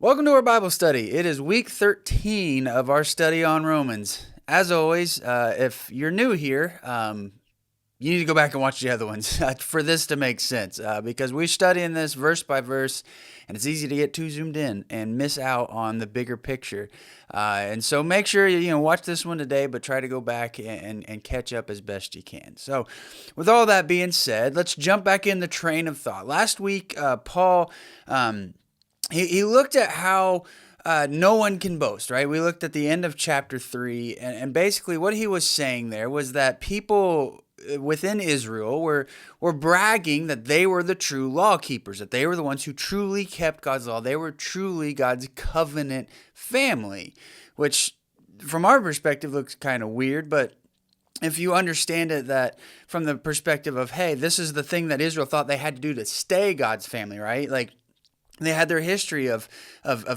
Welcome to our Bible study. It is week 13 of our study on Romans. As always, if you're new here, you need to go back and watch the other ones for this to make sense because we're studying this verse by verse, and it's easy to get too zoomed in and miss out on the bigger picture. And so make sure you watch this one today, but try to go back and catch up as best you can. So, with all that being said, let's jump back in the train of thought. Last week, Paul. He looked at how no one can boast, right? We looked at the end of chapter 3, and basically what he was saying there was that people within Israel were bragging that they were the true law keepers, that they were the ones who truly kept God's law. They were truly God's covenant family, which from our perspective looks kind of weird, but if you understand it that from the perspective of, hey, this is the thing that Israel thought they had to do to stay God's family, right? Like, they had their history of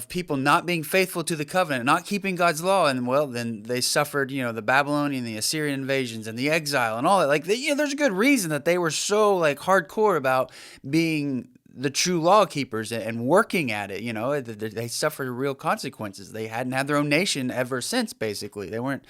people not being faithful to the covenant, not keeping God's law, and well, then they suffered, the Babylonian, the Assyrian invasions, and the exile, and all that. Like, there's a good reason that they were so hardcore about being the true law keepers and working at it. They suffered real consequences. They hadn't had their own nation ever since. Basically, they were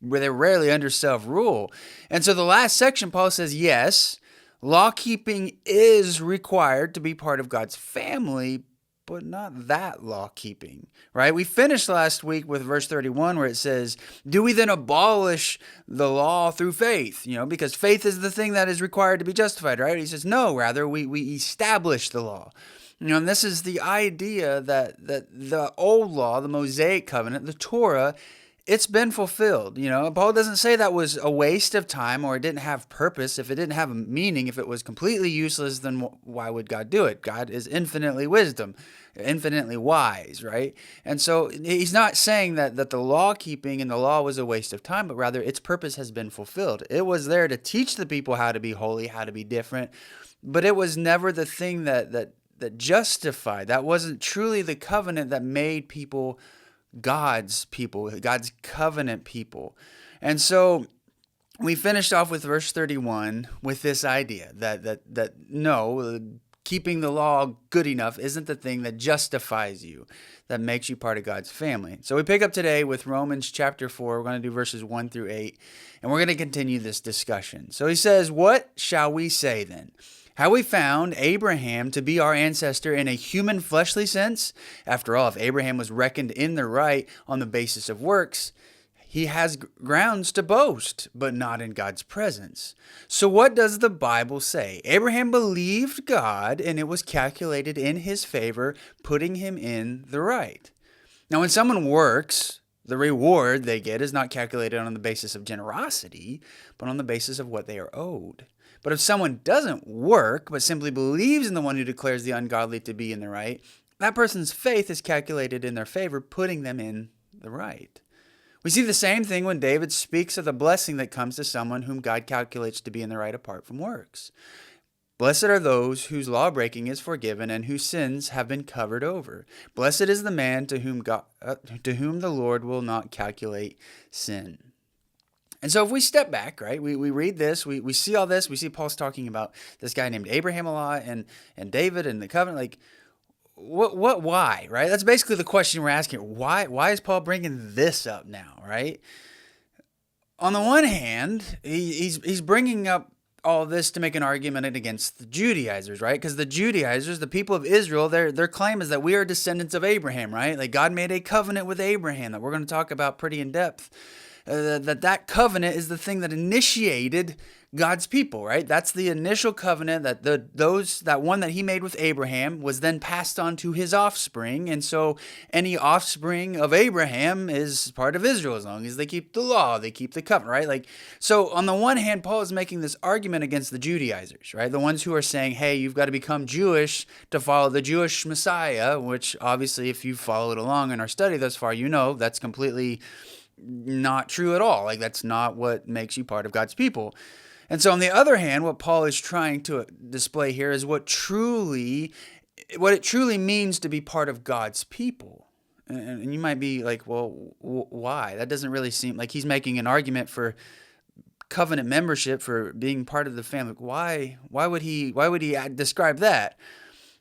rarely under self rule, and so the last section, Paul says, yes. Law keeping is required to be part of God's family, but not that law keeping, right? We finished last week with verse 31 where it says, do we then abolish the law through faith? Because faith is the thing that is required to be justified, right? He says, no, rather we establish the law. And this is the idea that the old law, the Mosaic covenant, the Torah, it's been fulfilled. Paul doesn't say that was a waste of time or it didn't have purpose. If it didn't have a meaning, if it was completely useless, then why would God do it? God is infinitely infinitely wise, right? And so he's not saying that the law keeping and the law was a waste of time, but rather its purpose has been fulfilled. It was there to teach the people how to be holy, how to be different, but it was never the thing that justified. That wasn't truly the covenant that made people God's people, God's covenant people. And so we finished off with verse 31 with this idea that no, keeping the law good enough isn't the thing that justifies you, that makes you part of God's family. So we pick up today with Romans chapter 4. We're going to do verses 1 through 8, and we're going to continue this discussion. So he says, what shall we say then? Have we found Abraham to be our ancestor in a human fleshly sense? After all, if Abraham was reckoned in the right on the basis of works, he has grounds to boast, but not in God's presence. So what does the Bible say? Abraham believed God, and it was calculated in his favor, putting him in the right. Now, when someone works, the reward they get is not calculated on the basis of generosity, but on the basis of what they are owed. But if someone doesn't work, but simply believes in the one who declares the ungodly to be in the right, that person's faith is calculated in their favor, putting them in the right. We see the same thing when David speaks of the blessing that comes to someone whom God calculates to be in the right apart from works. Blessed are those whose lawbreaking is forgiven and whose sins have been covered over. Blessed is the man to whom the Lord will not calculate sin. And so if we step back, right, we read this, we see all this, we see Paul's talking about this guy named Abraham a lot and David and the covenant, like, why, right? That's basically the question we're asking. Why is Paul bringing this up now, right? On the one hand, he's bringing up all this to make an argument against the Judaizers, right? Because the Judaizers, the people of Israel, their claim is that we are descendants of Abraham, right? Like God made a covenant with Abraham that we're going to talk about pretty in depth. That covenant is the thing that initiated God's people, right? That's the initial covenant that one that he made with Abraham was then passed on to his offspring. And so any offspring of Abraham is part of Israel as long as they keep the law, they keep the covenant, right? So on the one hand, Paul is making this argument against the Judaizers, right? The ones who are saying, hey, you've got to become Jewish to follow the Jewish Messiah, which obviously if you've followed along in our study thus far, that's completely not true at all. That's not what makes you part of God's people. And so on the other hand, what Paul is trying to display here is what it truly means to be part of God's people. And you might be like, well, why? That doesn't really seem like he's making an argument for covenant membership, for being part of the family. Why would he describe that?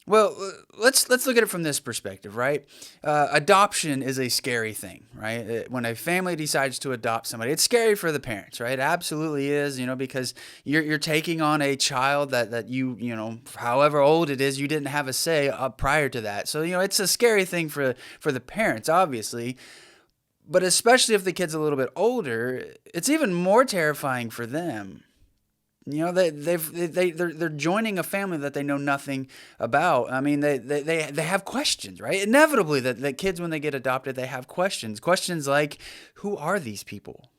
Well, let's look at it from this perspective, right? Adoption is a scary thing, right? When a family decides to adopt somebody, it's scary for the parents, right? It absolutely is, because you're taking on a child that however old it is, you didn't have a say prior to that. So it's a scary thing for the parents, obviously. But especially if the kid's a little bit older, it's even more terrifying for them. They're joining a family that they know nothing about. I mean, they have questions, right? Inevitably, that kids, when they get adopted, they have questions like, who are these people?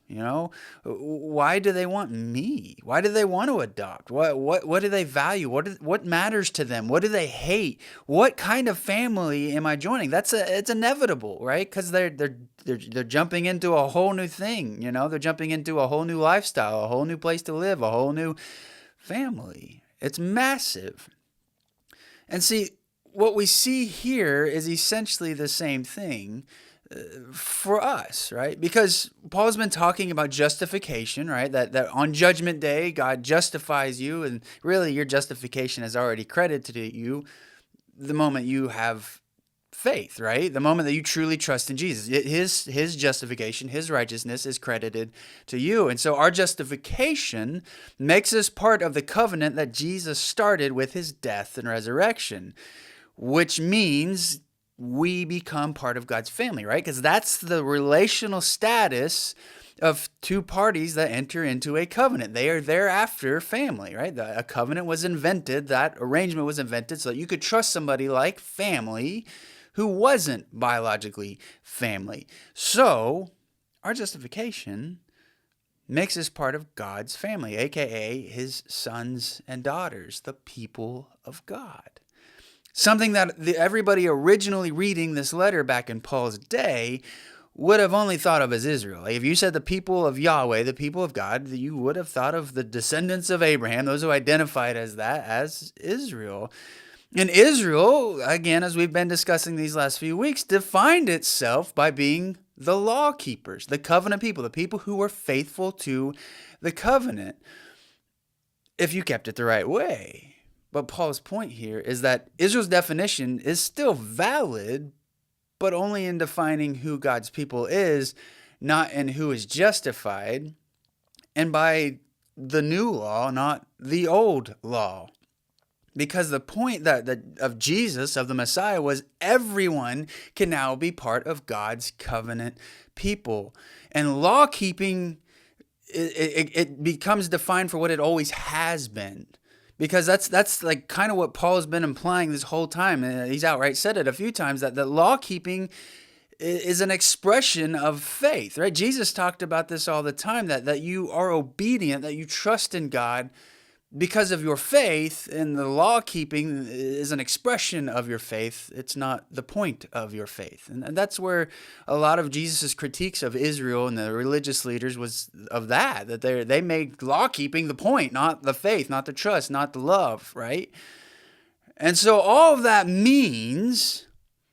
Why do they want me? Why do they want to adopt? What do they value? What matters to them? What do they hate? What kind of family am I joining? It's inevitable, right? Because they're jumping into a whole new thing. They're jumping into a whole new lifestyle, a whole new place to live, a whole new family. It's massive. And see, what we see here is essentially the same thing for us, right? Because Paul's been talking about justification, right? That on Judgment Day, God justifies you, and really your justification is already credited to you the moment you have faith, right? The moment that you truly trust in Jesus. His justification, his righteousness is credited to you. And so our justification makes us part of the covenant that Jesus started with his death and resurrection, which means we become part of God's family, right? Because that's the relational status of two parties that enter into a covenant. They are thereafter family, right? A covenant was invented, that arrangement was invented so that you could trust somebody like family who wasn't biologically family. So our justification makes us part of God's family, aka his sons and daughters, the people of God. Something that everybody originally reading this letter back in Paul's day would have only thought of as Israel. If you said the people of Yahweh, the people of God, you would have thought of the descendants of Abraham, those who identified as that, as Israel. And Israel, again, as we've been discussing these last few weeks, defined itself by being the law keepers, the covenant people, the people who were faithful to the covenant, if you kept it the right way. But Paul's point here is that Israel's definition is still valid, but only in defining who God's people is, not in who is justified, and by the new law, not the old law. Because the point of Jesus, of the Messiah, was everyone can now be part of God's covenant people. And law keeping, it becomes defined for what it always has been. Because that's like kind of what Paul has been implying this whole time. He's outright said it a few times, that the law keeping is an expression of faith, right? Jesus talked about this all the time, that you are obedient, that you trust in God because of your faith, and the law keeping is an expression of your faith. It's not the point of your faith. And that's where a lot of Jesus' critiques of Israel and the religious leaders was of that they made law keeping the point, not the faith, not the trust, not the love, right? And so all of that means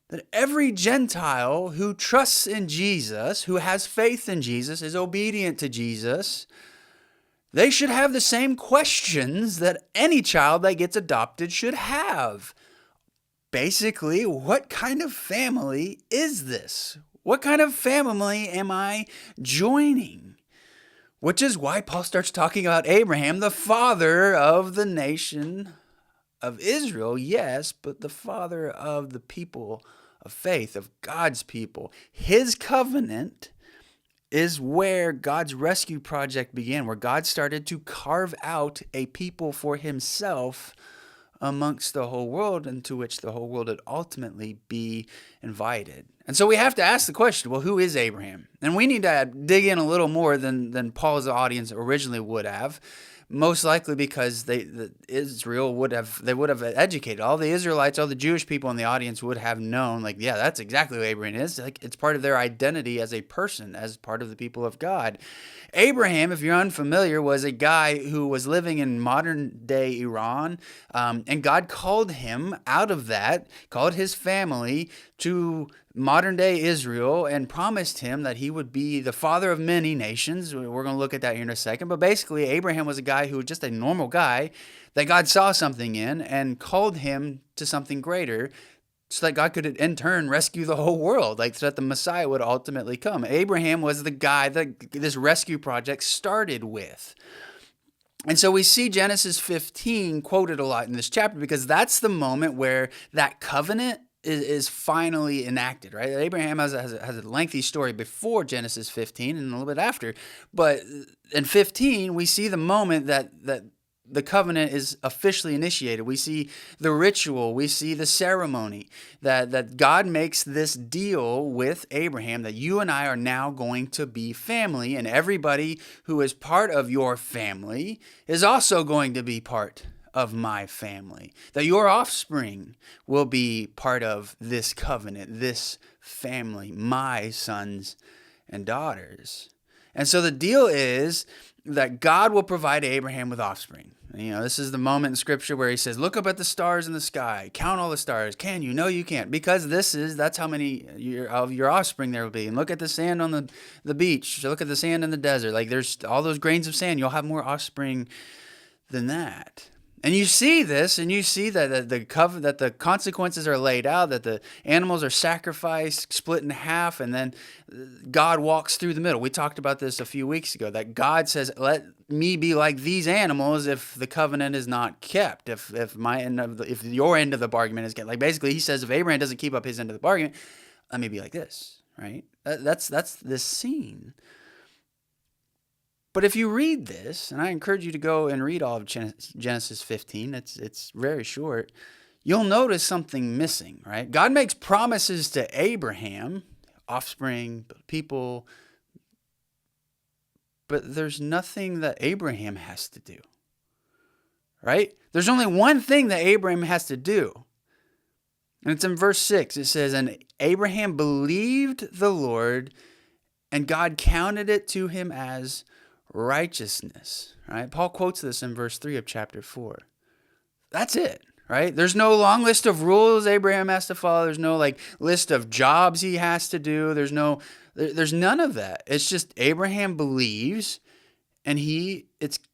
that every Gentile who trusts in Jesus, who has faith in Jesus, is obedient to Jesus, they should have the same questions that any child that gets adopted should have. Basically, what kind of family is this? What kind of family am I joining? Which is why Paul starts talking about Abraham, the father of the nation of Israel, yes, but the father of the people of faith, of God's people. His covenant is where God's rescue project began, where God started to carve out a people for himself amongst the whole world, into which the whole world would ultimately be invited. And so we have to ask the question, well, who is Abraham? And we need to dig in a little more than Paul's audience originally would have. Most likely because Israel would have educated all the Israelites, all the Jewish people in the audience would have known, like, yeah, that's exactly who Abraham is. Like, it's part of their identity as a person, as part of the people of God. Abraham, if you're unfamiliar, was a guy who was living in modern day Iran, and God called him out of that, called his family to modern day Israel and promised him that he would be the father of many nations. We're going to look at that here in a second. But basically, Abraham was a guy who was just a normal guy that God saw something in and called him to something greater, so that God could in turn rescue the whole world, like so that the Messiah would ultimately come. Abraham was the guy that this rescue project started with. And so we see Genesis 15 quoted a lot in this chapter because that's the moment where that covenant is finally enacted, right? Abraham has a lengthy story before Genesis 15 and a little bit after. But in 15, we see the moment that the covenant is officially initiated. We see the ritual, we see the ceremony, that God makes this deal with Abraham that you and I are now going to be family, and everybody who is part of your family is also going to be part of my family. That your offspring will be part of this covenant, this family, my sons and daughters. And so the deal is that God will provide Abraham with offspring. You know, this is the moment in Scripture where he says, look up at the stars in the sky, count all the stars. Can you? No, you can't. Because that's how many of your offspring there will be. And look at the sand on the beach. Look at the sand in the desert. Like there's all those grains of sand. You'll have more offspring than that. And you see this, and you see that the consequences are laid out, that the animals are sacrificed, split in half, and then God walks through the middle. We talked about this a few weeks ago, that God says, let me be like these animals if the covenant is not kept, if your end of the bargain is kept. Like basically he says, if Abraham doesn't keep up his end of the bargain, let me be like this, right? That's this scene. But if you read this, and I encourage you to go and read all of Genesis 15, it's very short, you'll notice something missing, right? God makes promises to Abraham, offspring, people, but there's nothing that Abraham has to do, right? There's only one thing that Abraham has to do. And it's in verse 6. It says, and Abraham believed the Lord, and God counted it to him as righteousness, right? Paul quotes this in verse 3 of chapter 4. That's it, right? There's no long list of rules Abraham has to follow. There's no list of jobs he has to do. There's none of that. It's just Abraham believes and he's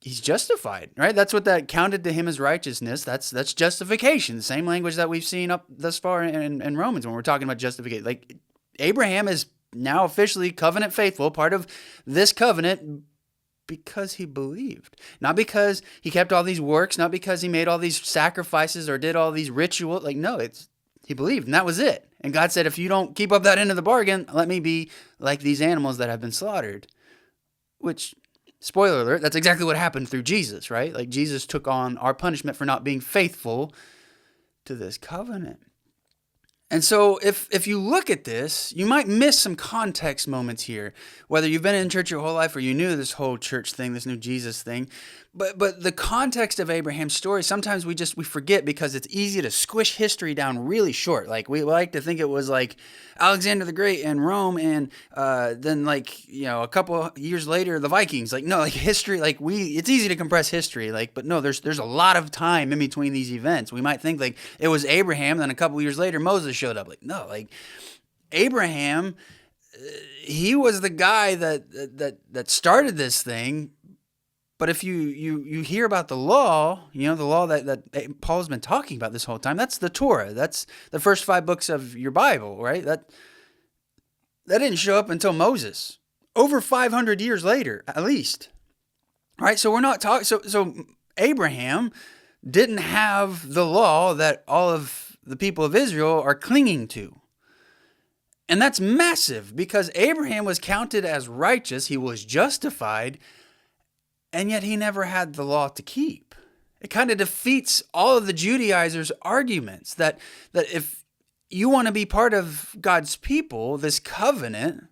justified, right? That's what that counted to him as righteousness. That's justification. The same language that we've seen up thus far in Romans when we're talking about justification. Like Abraham is now officially covenant faithful, part of this covenant, because he believed. Not because he kept all these works, not because he made all these sacrifices or did all these rituals. He believed, and that was it. And God said, if you don't keep up that end of the bargain, let me be like these animals that have been slaughtered. Which, spoiler alert, that's exactly what happened through Jesus, right? Like Jesus took on our punishment for not being faithful to this covenant. And so if you look at this, you might miss some context moments here, whether you've been in church your whole life or you knew this whole church thing, this new Jesus thing. But the context of Abraham's story, sometimes we forget because it's easy to squish history down really short. Like we like to think it was like Alexander the Great and Rome and then a couple years later, the Vikings. History, it's easy to compress history. But no, there's a lot of time in between these events. We might think it was Abraham, then a couple years later, Moses showed up. Abraham, he was the guy that started this thing. But if you hear about the law, the law that Paul's been talking about this whole time, that's the Torah. That's the first 5 books of your Bible, right? That didn't show up until Moses, over 500 years later, at least. All right, so we're not talking. So Abraham didn't have the law that all of the people of Israel are clinging to. And that's massive because Abraham was counted as righteous. He was justified. And yet he never had the law to keep. It kind of defeats all of the Judaizers' arguments that if you want to be part of God's people, this covenant,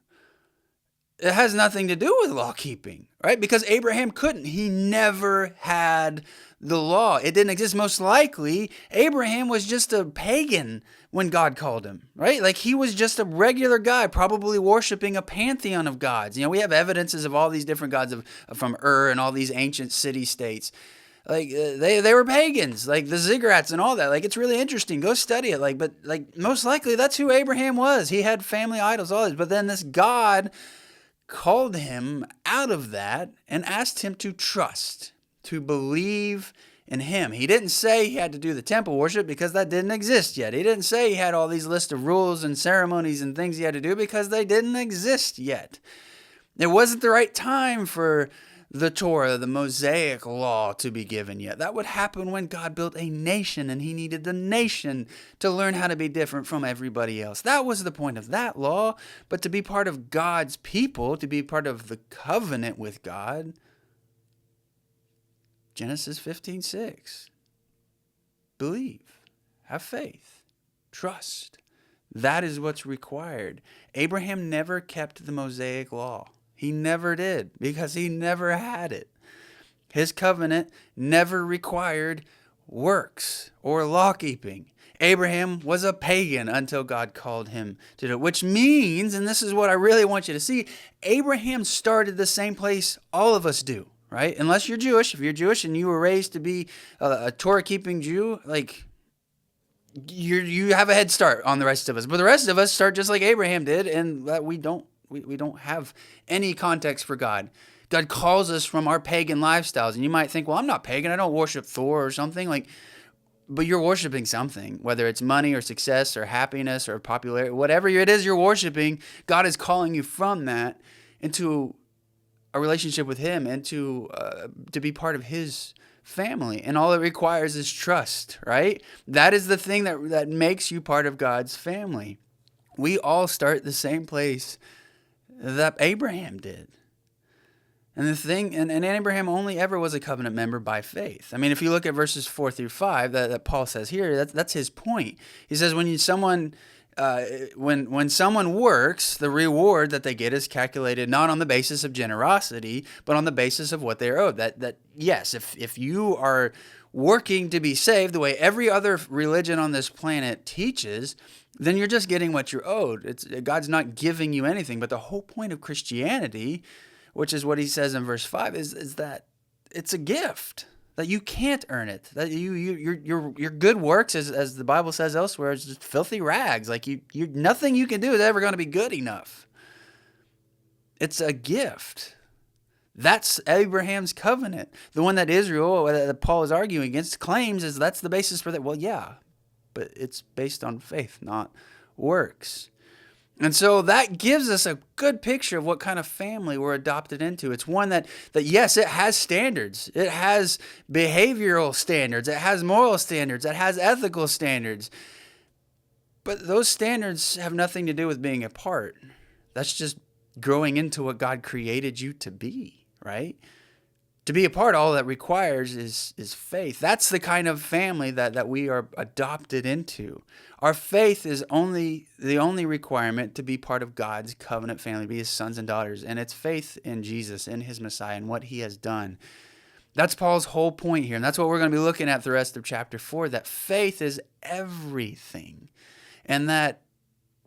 it has nothing to do with law keeping, right? Because Abraham couldn't. He never had the law. It didn't exist. Most likely, Abraham was just a pagan when God called him, right? He was just a regular guy, probably worshiping a pantheon of gods. We have evidences of all these different gods from Ur and all these ancient city-states. Like they were pagans, like the ziggurats and all that. Like it's really interesting. Go study it. But most likely that's who Abraham was. He had family idols, all this. But then this God called him out of that and asked him to trust, to believe in him. He didn't say he had to do the temple worship because that didn't exist yet. He didn't say he had all these lists of rules and ceremonies and things he had to do because they didn't exist yet. It wasn't the right time for the Torah, the Mosaic law, to be given yet. That would happen when God built a nation and he needed the nation to learn how to be different from everybody else. That was the point of that law. But to be part of God's people, to be part of the covenant with God, Genesis 15:6. Believe, have faith, trust. That is what's required. Abraham never kept the Mosaic law. He never did because he never had it. His covenant never required works or law keeping. Abraham was a pagan until God called him to do it, which means, and this is what I really want you to see, Abraham started the same place all of us do, right? Unless you're Jewish. If you're Jewish and you were raised to be a Torah-keeping Jew, like you have a head start on the rest of us. But the rest of us start just like Abraham did, and that we don't have any context for God. God calls us from our pagan lifestyles. And you might think, well, I'm not pagan. I don't worship Thor or something. But you're worshiping something, whether it's money or success or happiness or popularity, whatever it is you're worshiping, God is calling you from that into a relationship with him and to be part of his family. And all it requires is trust, right? That is the thing that makes you part of God's family. We all start the same place that Abraham did. And the thing, and Abraham only ever was a covenant member by faith. I mean, if you look at verses 4-5 that Paul says here, that's his point. He says when someone works, the reward that they get is calculated not on the basis of generosity, but on the basis of what they are owed. That yes, if you are working to be saved the way every other religion on this planet teaches, then you're just getting what you're owed. God's not giving you anything. But the whole point of Christianity, which is what he says in verse 5, is that it's a gift, that you can't earn it, that your good works, as the Bible says elsewhere, is just filthy rags. Like nothing you can do is ever going to be good enough. It's a gift. That's Abraham's covenant. The one that Israel, that Paul is arguing against, claims is that's the basis for that. Well, yeah, but it's based on faith, not works. And so that gives us a good picture of what kind of family we're adopted into. It's one that yes, it has standards. It has behavioral standards. It has moral standards. It has ethical standards. But those standards have nothing to do with being a part. That's just growing into what God created you to be, right? To be a part, all that requires is faith. That's the kind of family that we are adopted into. Our faith is the only requirement to be part of God's covenant family, be his sons and daughters. And it's faith in Jesus, in his Messiah, and what he has done. That's Paul's whole point here. And that's what we're going to be looking at the rest of chapter 4, that faith is everything. And that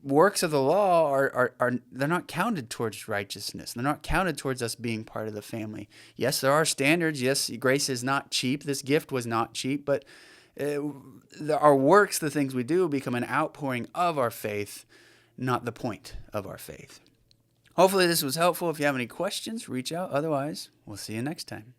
works of the law are they're not counted towards righteousness. They're not counted towards us being part of the family. Yes, there are standards. Yes, grace is not cheap. This gift was not cheap, but our works, the things we do, become an outpouring of our faith, not the point of our faith. Hopefully this was helpful. If you have any questions, reach out. Otherwise, we'll see you next time.